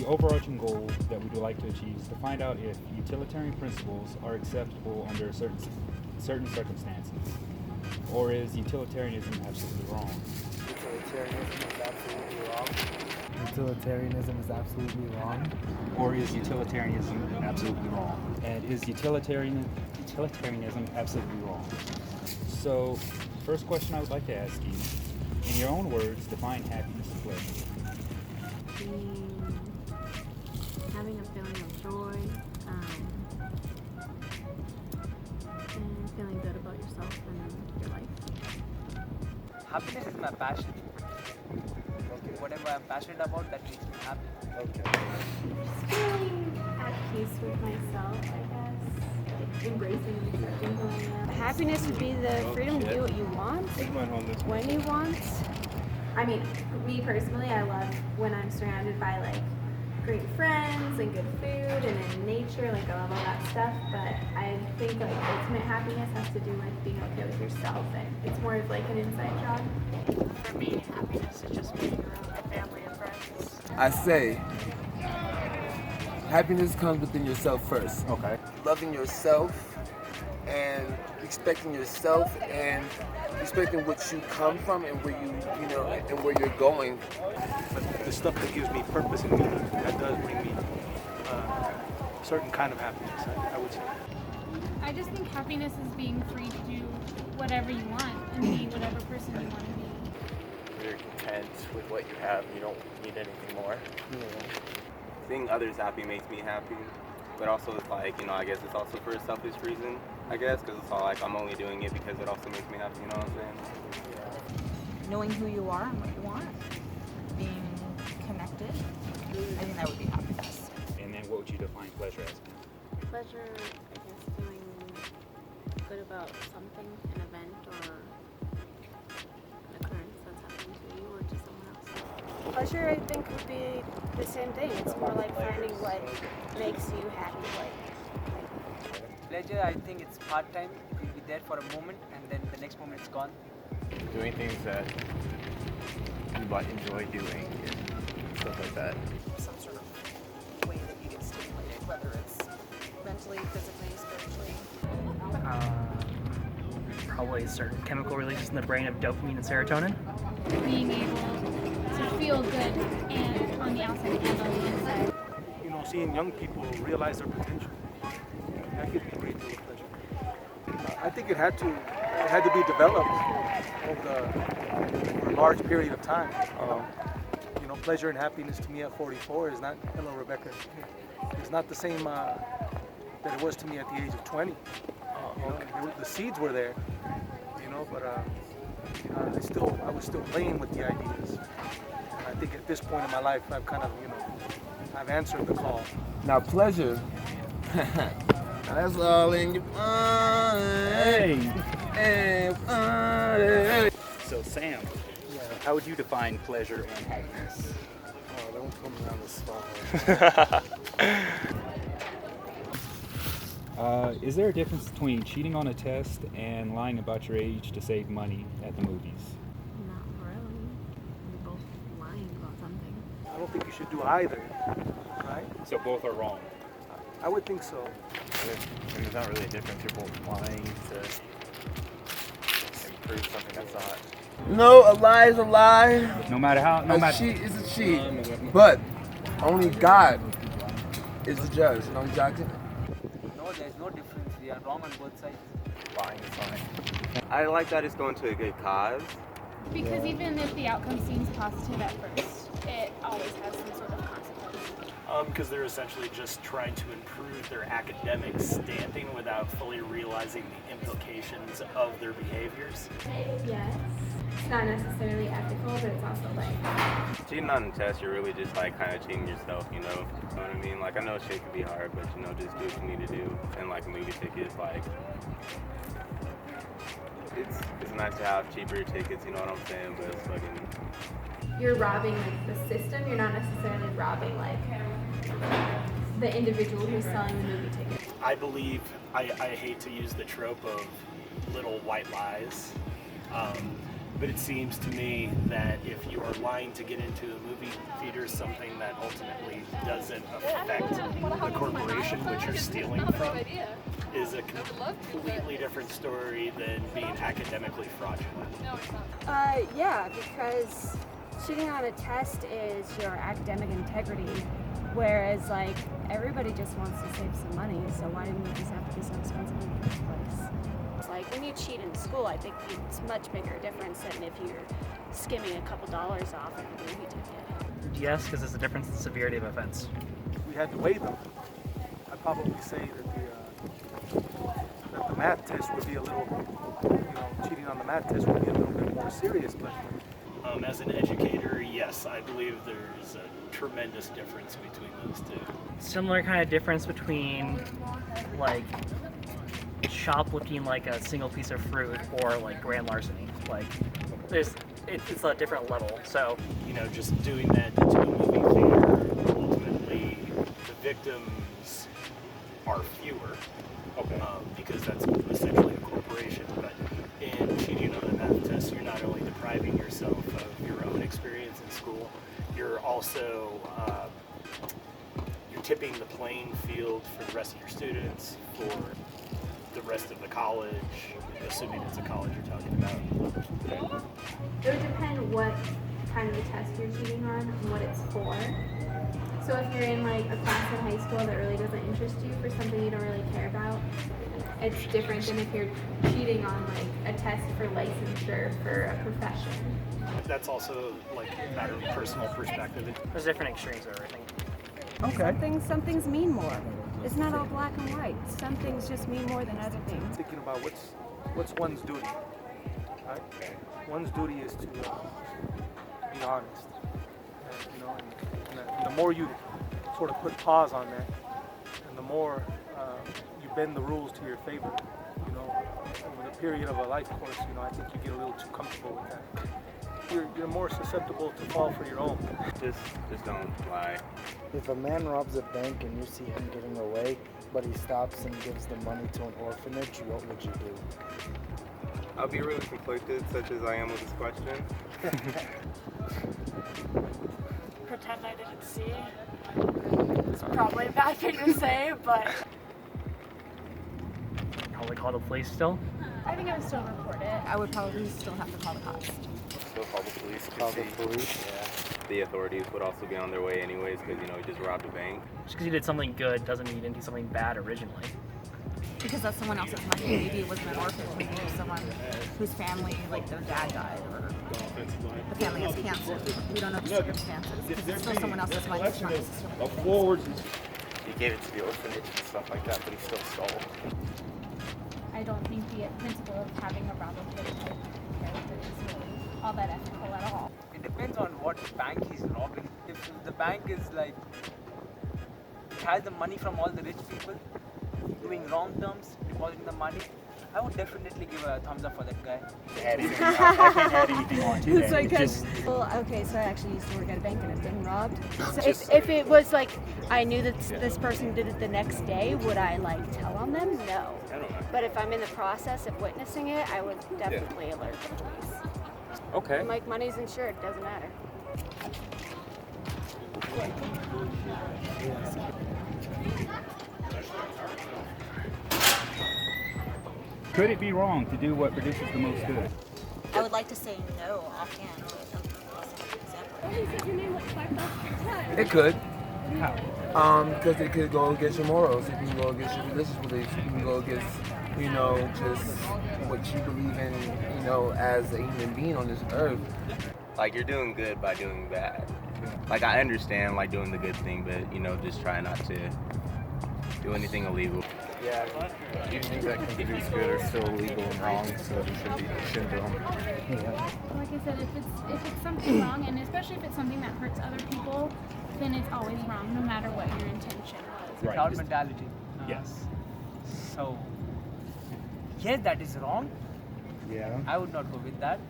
overarching goal that we would like to achieve is to find out if utilitarian principles are acceptable under certain circumstances, or is utilitarianism absolutely wrong? Utilitarianism is absolutely wrong. Utilitarianism is absolutely wrong. Or is utilitarianism absolutely wrong? And is utilitarianism absolutely wrong? So, first question I would like to ask you, in your own words, define happiness and pleasure. Having a feeling of joy, and feeling good about yourself and your life. Happiness is my passion. Okay. Whatever I'm passionate about, that makes me happy. Okay. Just feeling at peace with myself, I guess. Like embracing and accepting who I am. Happiness would be the freedom to do what you want, when you want. I mean, me personally, I love when I'm surrounded by like great friends and good food and in nature, like I love all that stuff, but I think like ultimate happiness has to do with being okay with yourself, and it's more of like an inside job. For me, happiness is just being around my family and friends. I say, happiness comes within yourself first. Okay. Loving yourself and respecting yourself and respecting what you come from and where and where you're going. But the stuff that gives me purpose and meaning, that does bring me a certain kind of happiness, I would say. I just think happiness is being free to do whatever you want and be whatever person you want to be. You're content with what you have, you don't need anything more. Seeing others happy makes me happy, but also it's like, I guess it's also for a selfish reason, I guess, because it's all like I'm only doing it because it also makes me happy, you know what I'm saying? Knowing who you are and what you want, being connected, I think that would be happiness. And then what would you define pleasure as? Pleasure, I guess, feeling good about something, an event or an occurrence that's happening to you or to someone else. Pleasure, I think, would be the same thing. It's more like finding what makes you happy. Pleasure, I think it's part-time. You'll be there for a moment and then the next moment it's gone. Doing things that you enjoy doing and stuff like that. Some sort of way that you get stimulated, whether it's mentally, physically, spiritually. Probably certain chemical releases in the brain of dopamine and serotonin. Being able to feel good and on the outside and on the inside. Seeing young people realize their potential, that gives me a great deal of pleasure. I think it had to be developed over a large period of time. Pleasure and happiness to me at 44 is not, hello Rebecca, it's not the same that it was to me at the age of 20. The seeds were there, but I was still playing with the ideas. And I think at this point in my life, I've kind of, I've answered the call. Now pleasure, that's all in your mind. Hey. So Sam, how would you define pleasure and happiness? Oh, don't put me on the spot. Is there a difference between cheating on a test and lying about your age to save money at the movies? Not really. We're both lying about something. I don't think you should do either, right? So both are wrong. I would think so. There's not really a difference. You're both lying to improve something that's not. No, a lie is a lie. No matter how, A cheat is a cheat. But only God is the judge. No judging. No, there's no difference. We are wrong on both sides. Lying is fine. I like that it's going to a good cause. Because even if the outcome seems positive at first, it always has some sort of consequence. Because they're essentially just trying to improve their academic standing without fully realizing the implications of their behaviors. Yes. It's not necessarily ethical, but it's also like... Cheating on a test, you're really just kind of cheating yourself, you know what I mean? I know shit can be hard, but just do what you need to do. And a movie ticket is it's nice to have cheaper tickets, you know what I'm saying? But it's You're robbing the system, you're not necessarily robbing the individual who's selling the movie ticket. I believe, I hate to use the trope of little white lies, But it seems to me that if you are lying to get into a movie theater, something that ultimately doesn't affect the corporation which you're stealing from, is a completely different story than being academically fraudulent. Yeah, because cheating on a test is your academic integrity, whereas like everybody just wants to save some money, so why didn't we just have to be so expensive in the first place? Like when you cheat in school, I think it's much bigger difference than if you're skimming a couple dollars off of a movie ticket. Yes, because there's a difference in severity of offense. If we had to weigh them, I'd probably say that the math test would be a little, cheating on the math test would be a little bit more serious. But as an educator, yes, I believe there's a tremendous difference between those two. Similar kind of difference between like shoplifting like a single piece of fruit or like grand larceny. Like it's a different level. So just doing that to a movie theater, ultimately the victims are fewer. Okay. Because that's essentially a corporation. But in cheating on a math test, you're not only depriving yourself of your own experience in school, you're also you're tipping the playing field for the rest of your students, for the rest of the college, assuming it's a college you're talking about. It would depend what kind of a test you're cheating on and what it's for. So if you're in like a class in high school that really doesn't interest you for something you don't really care about, it's different than if you're cheating on like a test for licensure for a profession. That's also like a matter of personal perspective. There's different extremes of everything. okay. Some things mean more. It's not all black and white. Some things just mean more than other things. Thinking about what's one's duty. Right? One's duty is to be honest. And the more you sort of put pause on that, and the more you bend the rules to your favor, over the period of a life course, I think you get a little too comfortable with that. You're more susceptible to fall for your own. Just don't lie. If a man robs a bank and you see him getting away, but he stops and gives the money to an orphanage, what would you do? I'll be really conflicted, such as I am with this question. Pretend I didn't see. It's probably a bad thing to say, but Probably call the police still. I think I would still report it. I would probably still have to call the cops. Still call the police. Call the police? Yeah. The authorities would also be on their way anyways because, he just robbed a bank. Just because you did something good doesn't mean you didn't do something bad originally. Because that's someone else's money. Maybe it wasn't an orphan. Maybe it was someone whose family, like their dad died, or the family has cancer. We don't know the circumstances. Because it's still someone else's money. It's not necessarily He gave it to the orphanage and stuff like that, but he still stole. I don't think the principle of having a relative character is really all that ethical at all. It depends on what bank he's robbing. If the bank is like, it has the money from all the rich people, doing wrong terms, depositing the money, I would definitely give a thumbs up for that guy. I can't add anything on to It's that. like It's just, okay, so I actually used to work at a bank and I've been robbed. So if it was like I knew that this person did it the next day, would I like tell on them? No. But if I'm in the process of witnessing it, I would definitely alert the police. okay. Like money's insured, doesn't matter. Could it be wrong to do what produces the most good? I would like to say no offhand. It could. Because it could go against your morals. It can go against your religious beliefs. It can go against, just what you believe in, as a human being on this earth. Like, you're doing good by doing bad. Like, I understand, doing the good thing, but, just try not to do anything illegal. Yeah, things that can produce good are still illegal and wrong, so it shouldn't do them. Yeah. Like I said, if it's something wrong, and especially if it's something that hurts other people, then it's always wrong, no matter what your intention was. Right. Crowd mentality. Yes. So, yes, that is wrong. Yeah. I would not go with that.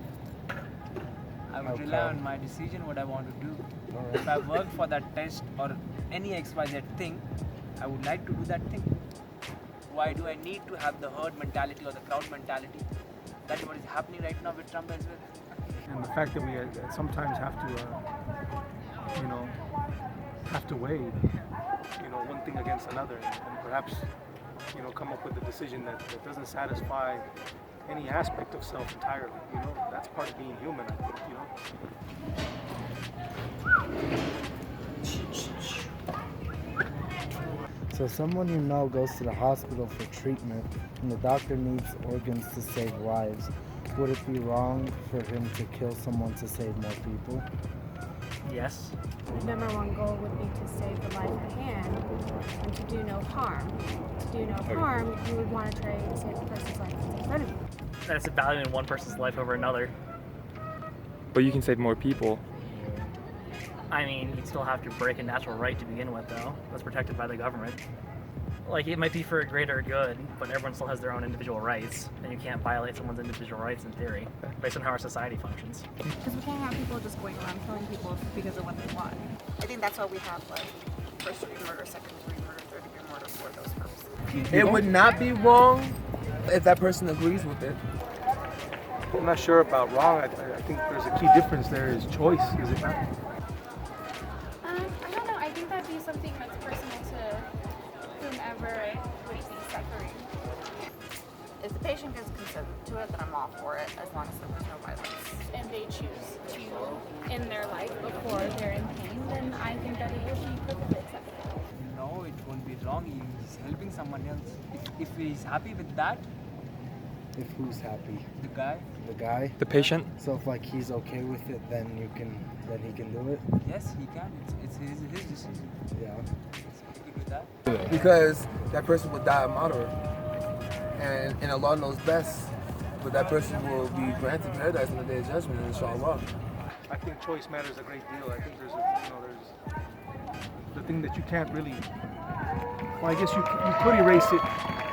I would rely on my decision, what I want to do. Right. If I work for that test or any XYZ thing, I would like to do that thing. Why do I need to have the herd mentality or the crowd mentality? That's what is happening right now with Trump as well. And the fact that we sometimes have to weigh, one thing against another, and perhaps, come up with a decision that doesn't satisfy any aspect of self entirely. That's part of being human, I think. So someone you know goes to the hospital for treatment and the doctor needs organs to save lives. Would it be wrong for him to kill someone to save more people? Yes. The number one goal would be to save the life at hand and to do no harm. To do no harm, you would want to try to save the person's life that's in front of you. That's valuing one person's life over another. But you can save more people. I mean, you'd still have to break a natural right to begin with, though. That's protected by the government. Like, it might be for a greater good, but everyone still has their own individual rights, and you can't violate someone's individual rights in theory, based on how our society functions. Because we can't have people just going around killing people because of what they want. I think that's why we have, like, first-degree murder, second-degree murder, third-degree murder for those purposes. It would not be wrong if that person agrees with it. I'm not sure about wrong. I think there's a key difference there is choice, is it not? I don't know. I think that'd be something that's personal to whomever would be suffering. If the patient gives consent to it, then I'm all for it, as long as there's no violence. And they choose to end their life before they're in pain, then I think that it would be perfectly acceptable. No, it won't be wrong. He's helping someone else. If he's happy with that, If who's happy? the guy, The guy? The patient? So if like he's okay with it, then he can do it? yes, he can. It's his decision. Yeah. It's okay with that. Because that person would die a martyr. And Allah knows best. But that person will be granted paradise in the day of judgment, inshallah. I think choice matters a great deal. I think there's the thing that you can't really, well, I guess you could erase it,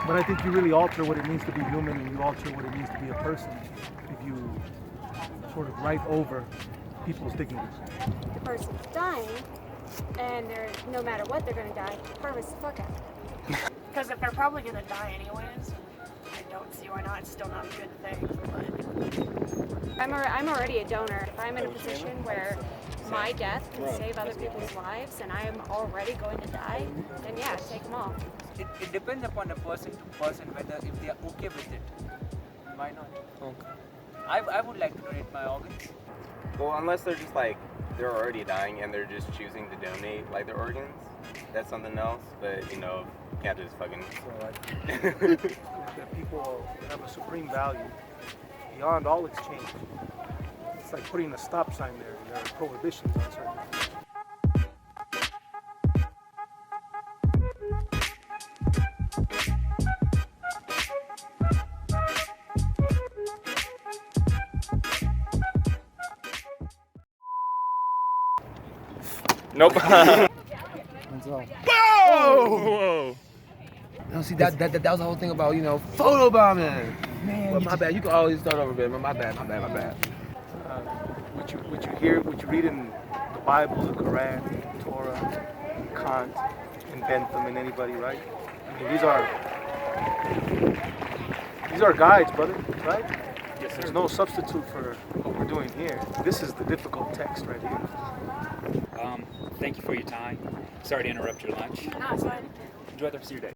but I think you really alter what it means to be human, and you alter what it means to be a person if you sort of write over people's dignity. The person's dying, and no matter what they're going to die, harvest the fuck out of it. Because if they're probably going to die anyways, I don't see why not. It's still not a good thing. But I'm already a donor. If I'm in a position where my death can save other people's lives and I'm already going to die, then yeah, take them all. It depends upon a person to person whether if they are okay with it. Why not? Okay. I would like to donate my organs. Well, unless they're just like, they're already dying and they're just choosing to donate like their organs, that's something else. But you can't just fucking. So that people have a supreme value beyond all exchange. It's like putting a stop sign there. There are prohibitions on certain things. Nope. That's all. Whoa! No, see that was the whole thing about photobombing. Man, but my bad. You can always start over, man. My bad. What you read in the Bible, the Quran, Torah, Kant, and Bentham, and anybody, right? I mean, these are guides, brother, right? Yes, there's no substitute for what we're doing here. This is the difficult text right here. Thank you for your time. Sorry to interrupt your lunch. no, it's fine. Enjoy the rest of your day.